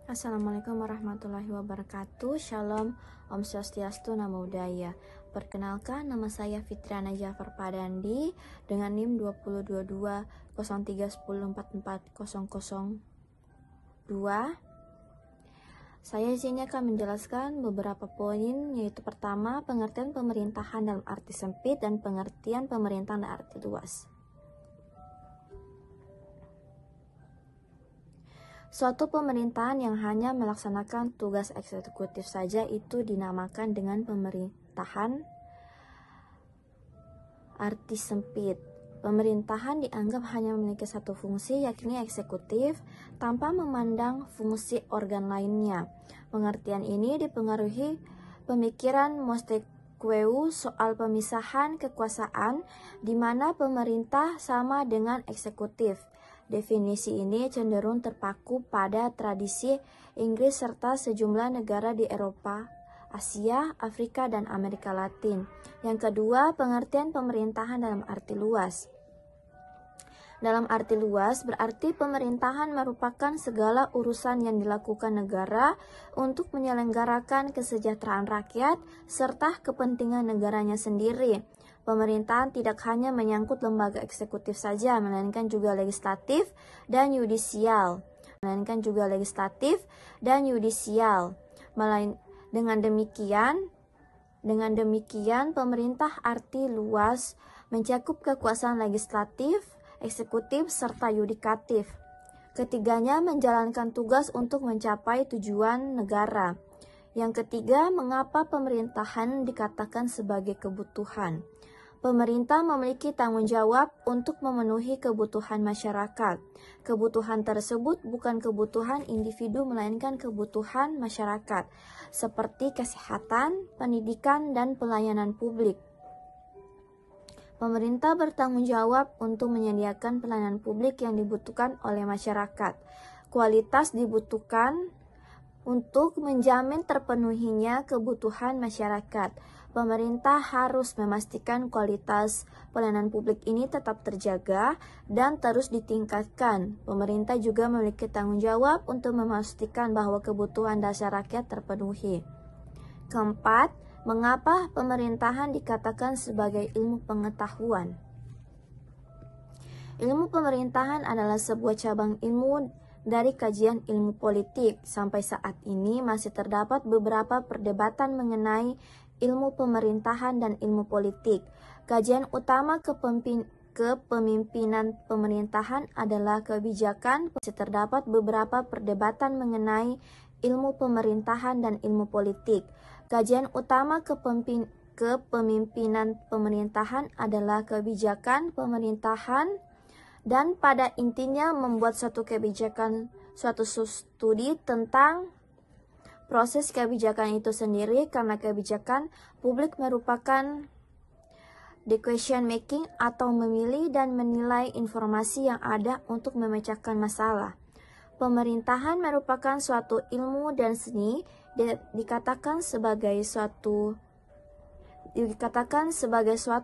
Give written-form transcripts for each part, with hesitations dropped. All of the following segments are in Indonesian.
Assalamualaikum warahmatullahi wabarakatuh. Shalom, Om Swastiastu, Namo Buddhaya. Perkenalkan, nama saya Fitriana Jafar Padandi dengan NIM 2022 Saya di sini akan menjelaskan beberapa poin, yaitu pertama, pengertian pemerintahan dalam arti sempit dan pengertian pemerintahan dalam arti luas. Suatu pemerintahan yang hanya melaksanakan tugas eksekutif saja itu dinamakan dengan pemerintahan arti sempit. Pemerintahan dianggap hanya memiliki satu fungsi, yakni eksekutif, tanpa memandang fungsi organ lainnya. Pengertian ini dipengaruhi pemikiran Montesquieu soal pemisahan kekuasaan, di mana pemerintah sama dengan eksekutif. Definisi ini cenderung terpaku pada tradisi Inggris serta sejumlah negara di Eropa, Asia, Afrika, dan Amerika Latin. Yang kedua, pengertian pemerintahan dalam arti luas. Dalam arti luas berarti pemerintahan merupakan segala urusan yang dilakukan negara untuk menyelenggarakan kesejahteraan rakyat serta kepentingan negaranya sendiri. Pemerintahan tidak hanya menyangkut lembaga eksekutif saja, melainkan juga legislatif dan yudisial. Dengan demikian, pemerintah arti luas mencakup kekuasaan legislatif, eksekutif, serta yudikatif. Ketiganya menjalankan tugas untuk mencapai tujuan negara. Yang ketiga, mengapa pemerintahan dikatakan sebagai kebutuhan? Pemerintah memiliki tanggung jawab untuk memenuhi kebutuhan masyarakat. Kebutuhan tersebut bukan kebutuhan individu, melainkan kebutuhan masyarakat, seperti kesehatan, pendidikan, dan pelayanan publik. Pemerintah bertanggung jawab untuk menyediakan pelayanan publik yang dibutuhkan oleh masyarakat. Kualitas dibutuhkan untuk menjamin terpenuhinya kebutuhan masyarakat. Pemerintah harus memastikan kualitas pelayanan publik ini tetap terjaga dan terus ditingkatkan. Pemerintah juga memiliki tanggung jawab untuk memastikan bahwa kebutuhan dasar rakyat terpenuhi. Keempat, mengapa pemerintahan dikatakan sebagai ilmu pengetahuan? Ilmu pemerintahan adalah sebuah cabang ilmu dari kajian ilmu politik. Sampai saat ini masih terdapat beberapa perdebatan mengenai ilmu pemerintahan dan ilmu politik. Kajian utama kepemimpinan pemerintahan adalah kebijakan. Masih terdapat beberapa perdebatan mengenai ilmu pemerintahan dan ilmu politik. Kajian utama kepemimpinan pemerintahan adalah kebijakan pemerintahan, dan pada intinya membuat suatu studi tentang proses kebijakan itu sendiri, karena kebijakan publik merupakan decision making atau memilih dan menilai informasi yang ada untuk memecahkan masalah. Pemerintahan merupakan suatu ilmu dan seni, dikatakan sebagai suatu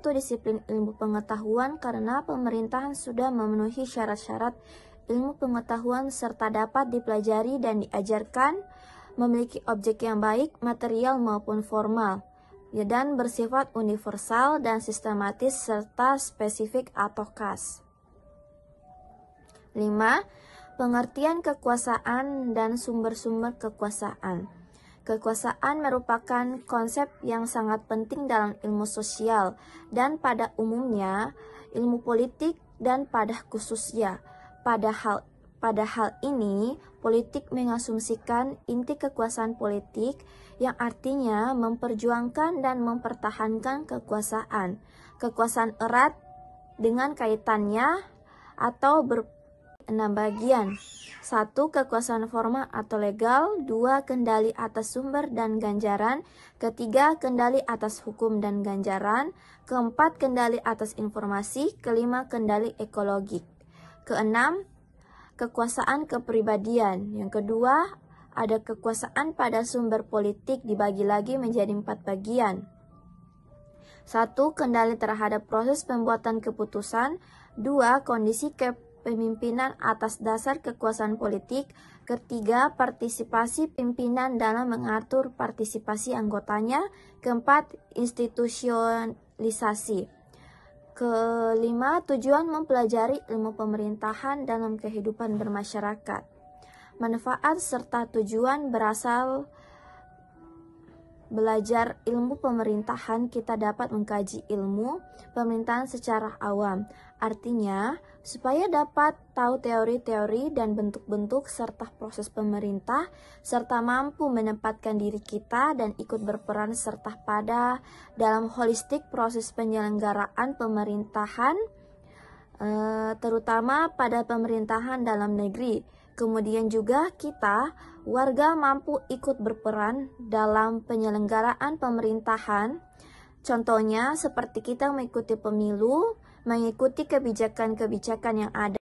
disiplin ilmu pengetahuan karena pemerintahan sudah memenuhi syarat-syarat ilmu pengetahuan serta dapat dipelajari dan diajarkan, memiliki objek yang baik, material maupun formal, dan bersifat universal dan sistematis serta spesifik atau khas. 5. Pengertian kekuasaan dan sumber-sumber kekuasaan. Kekuasaan merupakan konsep yang sangat penting dalam ilmu sosial dan pada umumnya ilmu politik dan pada khususnya. Pada hal ini, politik mengasumsikan inti kekuasaan politik yang artinya memperjuangkan dan mempertahankan kekuasaan. Kekuasaan erat dengan kaitannya atau 6 bagian. 1. Kekuasaan formal atau legal. 2. Kendali atas sumber dan ganjaran. 3. Kendali atas hukum dan ganjaran. 4. Kendali atas informasi. 5. Kendali ekologik. 6. Kekuasaan kepribadian. Yang kedua, ada kekuasaan pada sumber politik dibagi lagi menjadi 4 bagian. 1. Kendali terhadap proses pembuatan keputusan. 2. Kondisi kepemimpinan atas dasar kekuasaan politik. Ketiga, partisipasi pimpinan dalam mengatur partisipasi anggotanya. Keempat, institusionalisasi. Kelima, tujuan mempelajari ilmu pemerintahan dalam kehidupan bermasyarakat. Manfaat serta tujuan berasal belajar ilmu pemerintahan, kita dapat mengkaji ilmu pemerintahan secara awam. Artinya, supaya dapat tahu teori-teori dan bentuk-bentuk serta proses pemerintah, serta mampu menempatkan diri kita dan ikut berperan serta pada dalam holistik proses penyelenggaraan pemerintahan, terutama pada pemerintahan dalam negeri. Kemudian juga kita, warga, mampu ikut berperan dalam penyelenggaraan pemerintahan. Contohnya seperti kita mengikuti pemilu, mengikuti kebijakan-kebijakan yang ada